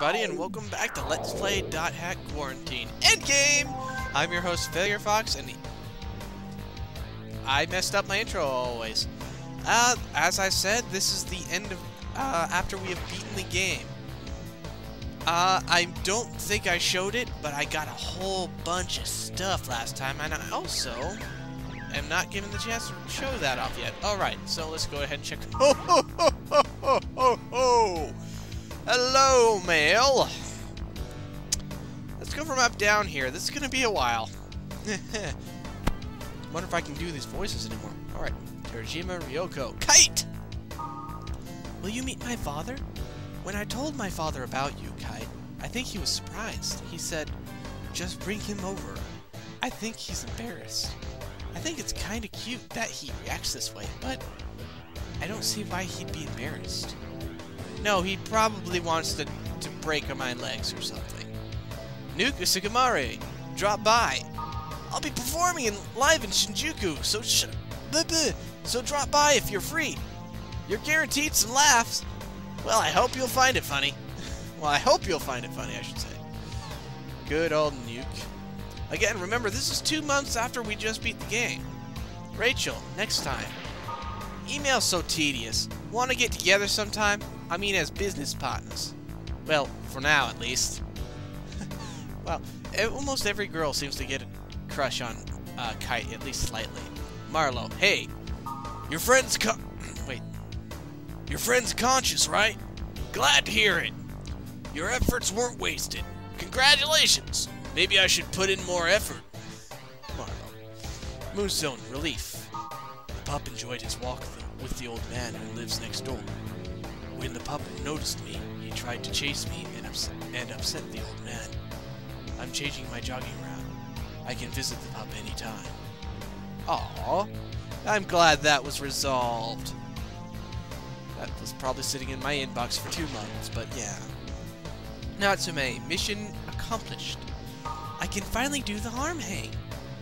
everybody, and welcome back to Let's Play Dot Hack Quarantine Endgame! I'm your host, Failure Fox, and I messed up my intro always. As I said, this is the end of, after we have beaten the game. I don't think I showed it, but I got a whole bunch of stuff last time, and I also am not given the chance to show that off yet. Alright, so let's go ahead and check. Ho ho ho ho ho ho ho! Hello, mail! Let's go from up down here. This is gonna be a while. Wonder if I can do these voices anymore. Alright. Terajima Ryoko. Kite! Will you meet my father? When I told my father about you, Kite, I think he was surprised. He said, just bring him over. I think he's embarrassed. I think it's kinda cute that he reacts this way, but I don't see why he'd be embarrassed. No, he probably wants to break my legs or something. Nuka Sugamare, drop by. I'll be performing live in Shinjuku, so drop by if you're free. You're guaranteed some laughs. Well, I hope you'll find it funny. Well, I hope you'll find it funny, I should say. Good old Nuke. Again, remember, this is 2 months after we just beat the game. Rachel, next time. Email's so tedious. Want to get together sometime? I mean, as business partners. Well, for now, at least. Well, almost every girl seems to get a crush on Kite, at least slightly. Marlo, hey, your friend's Your friend's conscious, right? Glad to hear it. Your efforts weren't wasted. Congratulations. Maybe I should put in more effort. Marlo. Moonstone, relief. The pup enjoyed his walk with the old man who lives next door. When the pup noticed me, he tried to chase me and upset the old man. I'm changing my jogging route. I can visit the pup anytime. Aww. I'm glad that was resolved. That was probably sitting in my inbox for 2 months, but yeah. Natsume, mission accomplished. I can finally do the arm hang.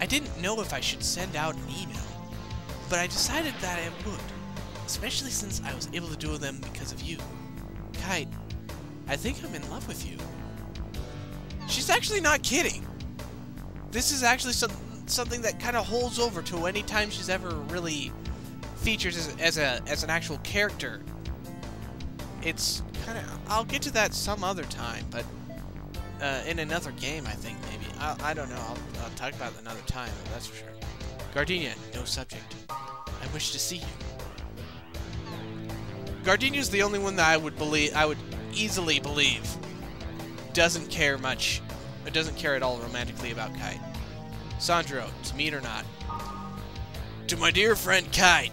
I didn't know if I should send out an email, but I decided that I would, especially since I was able to do them because of you. Kite, I think I'm in love with you. She's actually not kidding. This is actually something that kind of holds over to any time she's ever really featured as an actual character. It's kind of, I'll get to that some other time, but in another game, I think, maybe. I don't know. I'll talk about it another time, that's for sure. Gardenia, no subject. I wish to see you. Gardenia's the only one that I would easily believe doesn't care much, or doesn't care at all romantically about Kite. Sandro, to meet or not? To my dear friend Kite,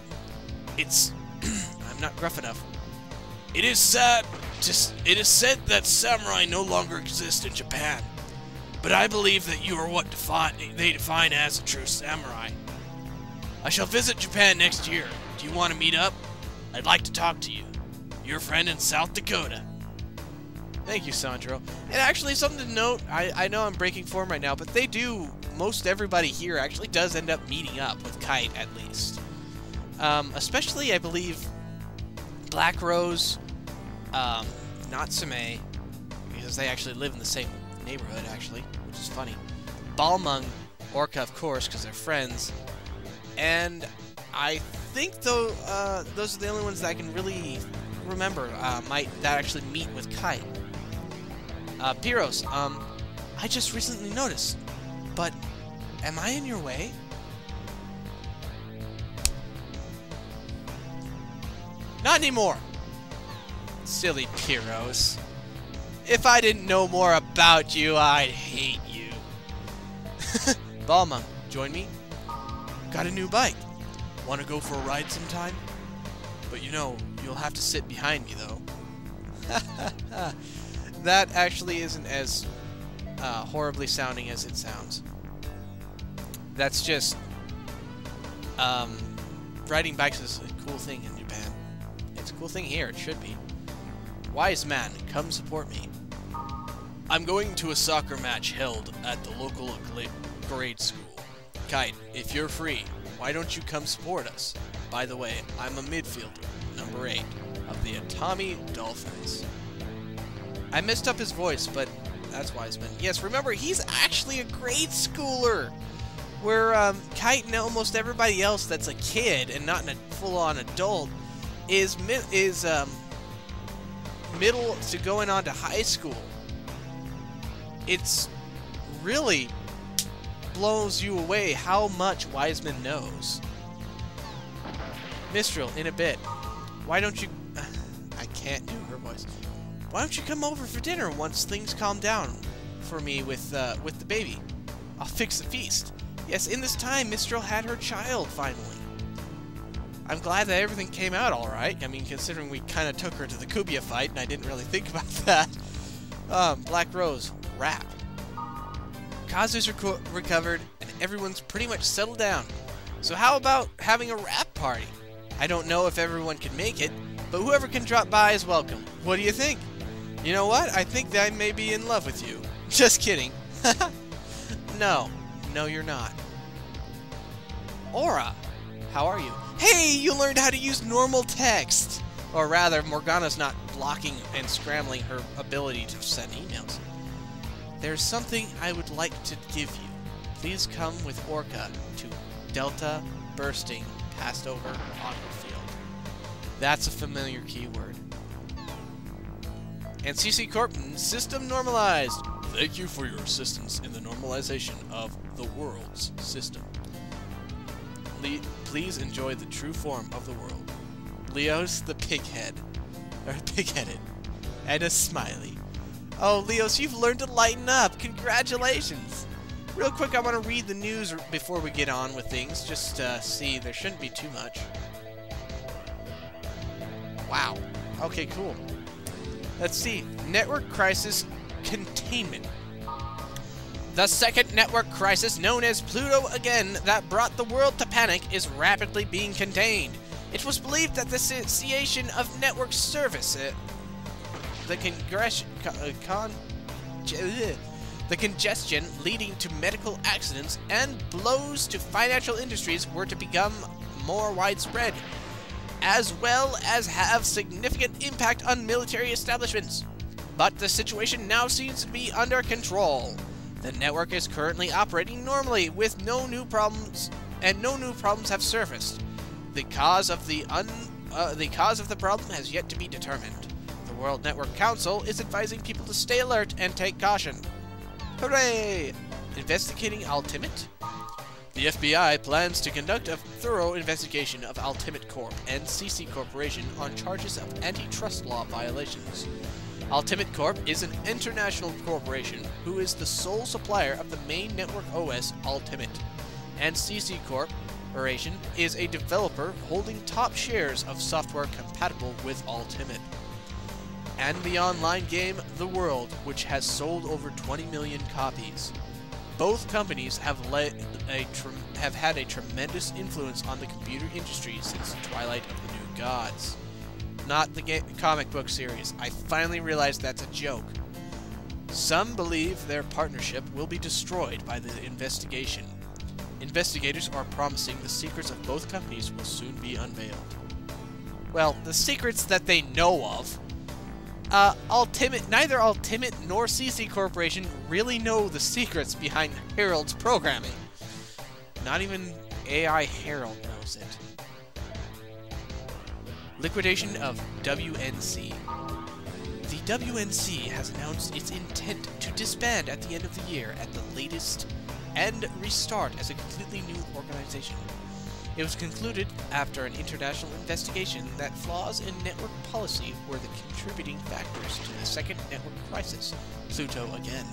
it's I'm not gruff enough. It is said that samurai no longer exist in Japan, but I believe that you are what they define as a true samurai. I shall visit Japan next year. Do you want to meet up? I'd like to talk to you. Your friend in South Dakota. Thank you, Sandro. And actually, something to note, I know I'm breaking form right now, but they do, most everybody here actually does end up meeting up with Kite, at least. Especially, I believe, Black Rose, Natsume, because they actually live in the same neighborhood, actually, which is funny. Balmung, Orca, of course, because they're friends. And I think, though, those are the only ones that I can really remember that actually meet with Kite. Pyros, I just recently noticed, but am I in your way? Not anymore! Silly Pyros. If I didn't know more about you, I'd hate you. Balmung, join me? Got a new bike. Want to go for a ride sometime? But you know, you'll have to sit behind me, though. That actually isn't as horribly sounding as it sounds. That's just... riding bikes is a cool thing in Japan. It's a cool thing here, it should be. Wise man, come support me. I'm going to a soccer match held at the local grade school. Kite, if you're free, why don't you come support us? By the way, I'm a midfielder, number 8, of the Atami Dolphins. I messed up his voice, but that's Wiseman. Yes, remember, he's actually a grade schooler. Where Kite and almost everybody else that's a kid and not a full-on adult is middle to going on to high school. It's really blows you away how much Wiseman knows. Mistral, in a bit. Why don't you... I can't do her voice. Why don't you come over for dinner once things calm down for me with the baby? I'll fix the feast. Yes, in this time, Mistral had her child, finally. I'm glad that everything came out alright. I mean, considering we kind of took her to the Kubia fight, and I didn't really think about that. Black Rose, rap. Kazu's recovered, and everyone's pretty much settled down. So how about having a rap party? I don't know if everyone can make it, but whoever can drop by is welcome. What do you think? You know what? I think that I may be in love with you. Just kidding. No. No, you're not. Aura, how are you? Hey, you learned how to use normal text! Or rather, Morgana's not blocking and scrambling her ability to send emails. There's something I would like to give you. Please come with Orca to Delta Bursting Passover Autofield. That's a familiar keyword. And CC Corp, system normalized. Thank you for your assistance in the normalization of the world's system. Please enjoy the true form of the world. Leos the pighead. Or pig-headed. And a smiley. Oh, Leos, you've learned to lighten up. Congratulations. Real quick, I want to read the news before we get on with things. Just see, there shouldn't be too much. Wow. Okay, cool. Let's see. Network crisis containment. The second network crisis, known as Pluto Again, that brought the world to panic, is rapidly being contained. It was believed that the cessation of network service, the congestion leading to medical accidents and blows to financial industries were to become more widespread, as well as have significant impact on military establishments. But the situation now seems to be under control. The network is currently operating normally with no new problems, and no new problems have surfaced. The cause of the problem has yet to be determined. The World Network Council is advising people to stay alert and take caution. Hooray! Investigating Ultimate? The FBI plans to conduct a thorough investigation of Ultimate Corp and CC Corporation on charges of antitrust law violations. Ultimate Corp is an international corporation who is the sole supplier of the main network OS Ultimate, and CC Corporation is a developer holding top shares of software compatible with Ultimate. And the online game The World, which has sold over 20 million copies. Both companies have had a tremendous influence on the computer industry since the twilight of the New Gods. Not the comic book series. I finally realized that's a joke. Some believe their partnership will be destroyed by the investigation. Investigators are promising the secrets of both companies will soon be unveiled. Well, the secrets that they know of. Neither Ultimate nor CC Corporation really know the secrets behind Herald's programming. Not even AI Herald knows it. Liquidation of WNC. The WNC has announced its intent to disband at the end of the year at the latest and restart as a completely new organization. It was concluded after an international investigation that flaws in network policy were the contributing factors to the second network crisis, Pluto Again.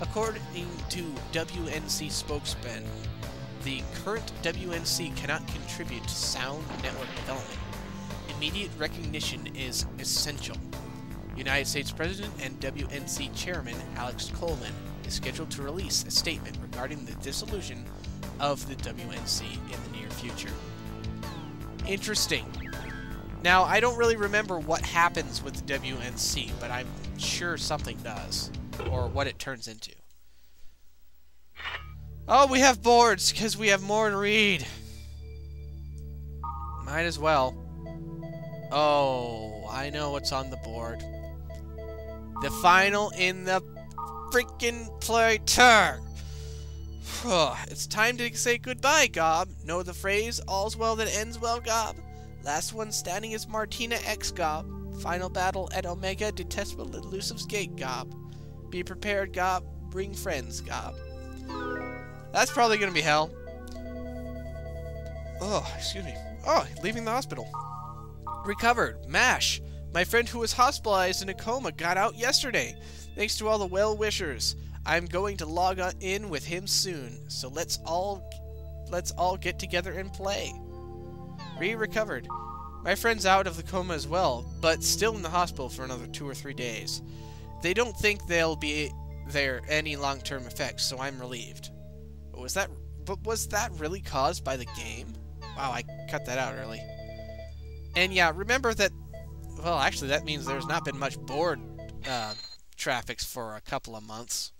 According to WNC spokesman, the current WNC cannot contribute to sound network development. Immediate recognition is essential. United States President and WNC Chairman Alex Coleman is scheduled to release a statement regarding the dissolution of the WNC in the near future. Interesting. Now, I don't really remember what happens with the WNC, but I'm sure something does, or what it turns into. Oh, we have boards, because we have more to read. Might as well. Oh, I know what's on the board. The final in the freaking playter. It's time to say goodbye, Gob. Know the phrase, all's well that ends well, Gob? Last one standing is Martina X, Gob. Final battle at Omega, Detestable Elusive's Gate, Gob. Be prepared, Gob. Bring friends, Gob. That's probably gonna be hell. Oh, excuse me. Oh, leaving the hospital. Recovered. MASH. My friend who was hospitalized in a coma got out yesterday. Thanks to all the well-wishers. I'm going to log in with him soon. So let's all get together and play. Recovered. My friend's out of the coma as well, but still in the hospital for another 2 or 3 days. They don't think there'll be any long-term effects, so I'm relieved. Was that really caused by the game? Wow, I cut that out early. And yeah, remember that... Well, actually, that means there's not been much board traffic for a couple of months.